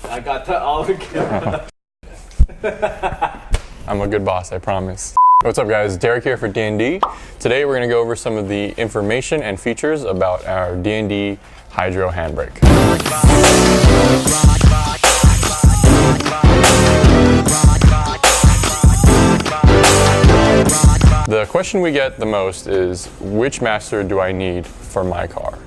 I got that all again. I'm a good boss, I promise. What's up guys, Derek here for D&D. Today we're going to go over some of the information and features about our Dnd Hydro Handbrake. The question we get the most is, which master do I need for my car?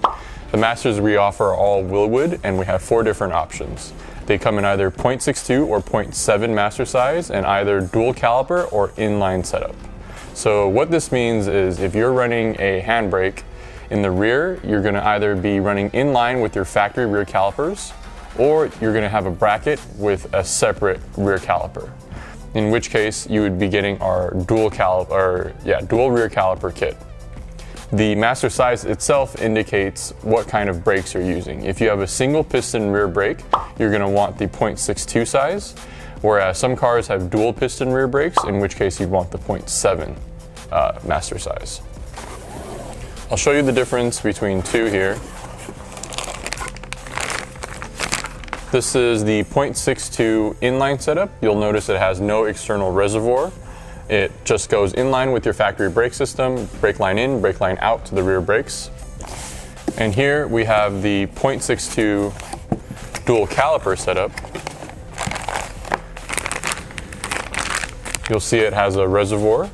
The masters we offer are all Willwood, and we have 4 different options. They come in either 0.62 or 0.7 master size and either dual caliper or inline setup. So what this means is if you're running a handbrake in the rear, you're going to either be running in line with your factory rear calipers, or you're going to have a bracket with a separate rear caliper. In which case you would be getting our dual rear caliper kit. The master size itself indicates what kind of brakes you're using. If you have a single piston rear brake, you're going to want the 0.62 size, whereas some cars have dual piston rear brakes, in which case you'd want the 0.7 master size. I'll show you the difference between two here. This is the 0.62 inline setup. You'll notice it has no external reservoir. It just goes in line with your factory brake system, brake line in, brake line out to the rear brakes. And here we have the 0.62 dual caliper setup. You'll see it has a reservoir,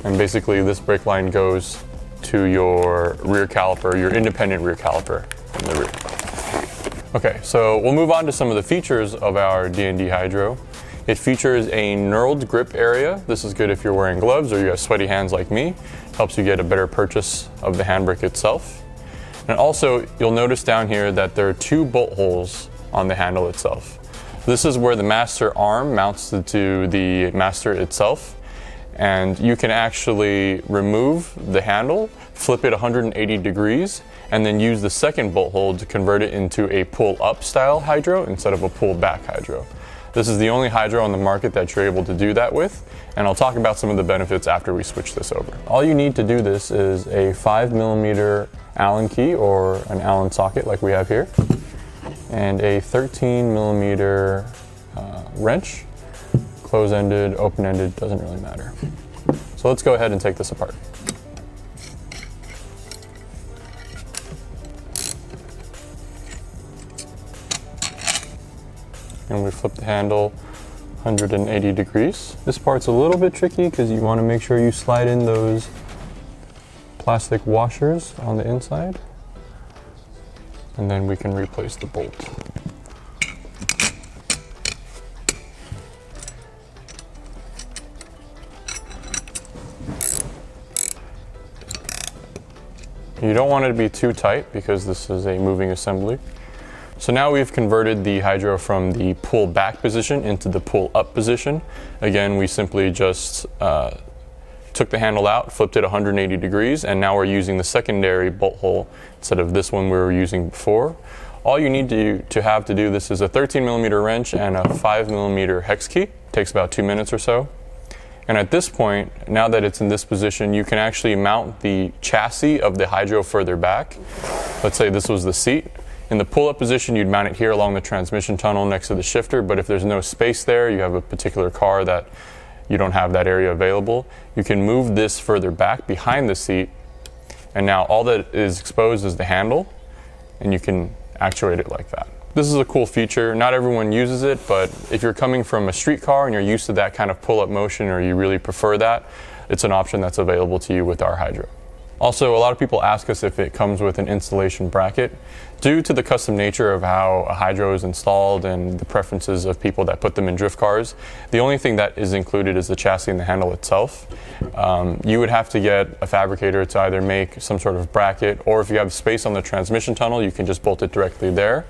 and basically this brake line goes to your rear caliper, your independent rear caliper in the rear. Okay, so we'll move on to some of the features of our Dnd Hydro. It features a knurled grip area. This is good if you're wearing gloves or you have sweaty hands like me. Helps you get a better purchase of the handbrake itself. And also, you'll notice down here that there are 2 bolt holes on the handle itself. This is where the master arm mounts to the master itself. And you can actually remove the handle, flip it 180 degrees, and then use the second bolt hole to convert it into a pull-up style hydro instead of a pull-back hydro. This is the only hydro on the market that you're able to do that with, and I'll talk about some of the benefits after we switch this over. All you need to do this is a 5mm Allen key or an Allen socket like we have here, and a 13mm wrench. Close-ended, open-ended, doesn't really matter. So let's go ahead and take this apart. And we flip the handle 180 degrees. This part's a little bit tricky because you want to make sure you slide in those plastic washers on the inside. And then we can replace the bolt. You don't want it to be too tight because this is a moving assembly. So now we've converted the hydro from the pull back position into the pull up position. Again, we simply just took the handle out, flipped it 180 degrees, and now we're using the secondary bolt hole instead of this one we were using before. All you need to have to do this is a 13mm wrench and a 5mm hex key. It takes about 2 minutes or so. And at this point, now that it's in this position, you can actually mount the chassis of the hydro further back. Let's say this was the seat. In the pull-up position, you'd mount it here along the transmission tunnel next to the shifter, but if there's no space there, you have a particular car that you don't have that area available, you can move this further back behind the seat, and now all that is exposed is the handle, and you can actuate it like that. This is a cool feature. Not everyone uses it, but if you're coming from a street car and you're used to that kind of pull-up motion, or you really prefer that, it's an option that's available to you with our hydro. Also, a lot of people ask us if it comes with an installation bracket. Due to the custom nature of how a hydro is installed and the preferences of people that put them in drift cars, the only thing that is included is the chassis and the handle itself. You would have to get a fabricator to either make some sort of bracket, or if you have space on the transmission tunnel, you can just bolt it directly there.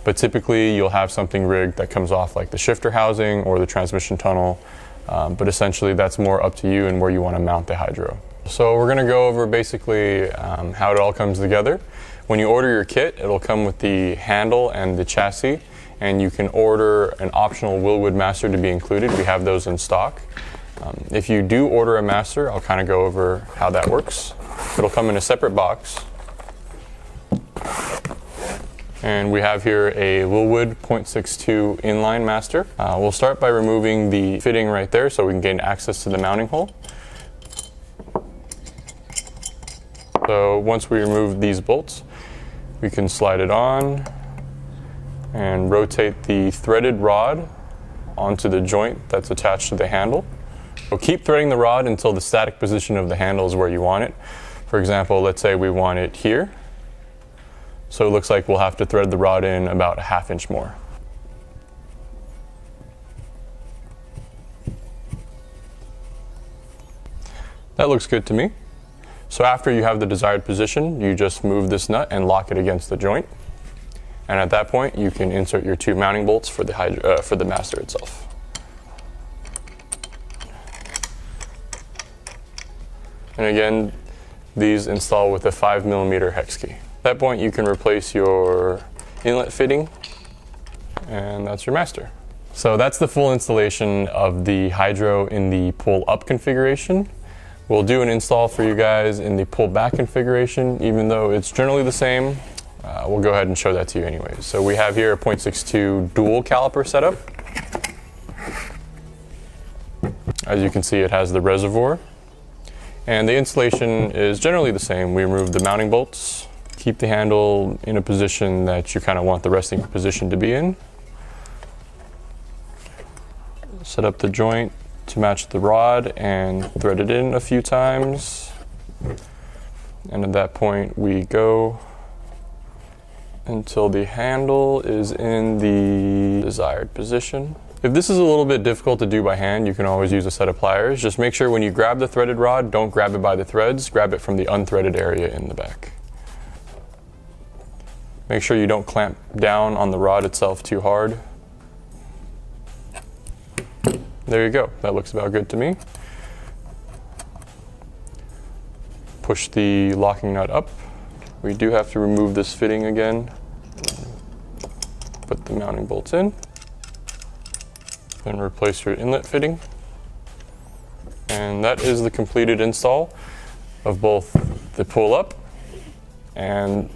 But typically, you'll have something rigged that comes off like the shifter housing or the transmission tunnel. But essentially, that's more up to you and where you want to mount the hydro. So we're going to go over basically how it all comes together. When you order your kit, it'll come with the handle and the chassis, and you can order an optional Willwood master to be included. We have those in stock. If you do order a master, I'll kind of go over how that works. It'll come in a separate box. And we have here a Lilwood 0.62 inline master. We'll start by removing the fitting right there so we can gain access to the mounting hole. So once we remove these bolts, we can slide it on and rotate the threaded rod onto the joint that's attached to the handle. So keep threading the rod until the static position of the handle is where you want it. For example, let's say we want it here. So it looks like we'll have to thread the rod in about a ½ inch more. That looks good to me. So after you have the desired position, you just move this nut and lock it against the joint. And at that point, you can insert your 2 mounting bolts for the master itself. And again, these install with a 5mm hex key. At that point, you can replace your inlet fitting, and that's your master. So that's the full installation of the Hydro in the pull-up configuration. We'll do an install for you guys in the pull-back configuration, even though it's generally the same. We'll go ahead and show that to you anyways. So we have here a 0.62 dual caliper setup. As you can see, it has the reservoir. And the installation is generally the same. We remove the mounting bolts, keep the handle in a position that you kind of want the resting position to be in. Set up the joint to match the rod and thread it in a few times. And at that point we go until the handle is in the desired position. If this is a little bit difficult to do by hand, you can always use a set of pliers. Just make sure when you grab the threaded rod, don't grab it by the threads, grab it from the unthreaded area in the back. Make sure you don't clamp down on the rod itself too hard. There you go, that looks about good to me. Push the locking nut up. We do have to remove this fitting again. Put the mounting bolts in. Then replace your inlet fitting. And that is the completed install of both the pull-up and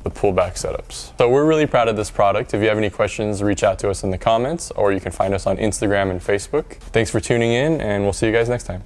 the pull-back setups. So we're really proud of this product. If you have any questions, reach out to us in the comments, or you can find us on Instagram and Facebook. Thanks for tuning in, and we'll see you guys next time.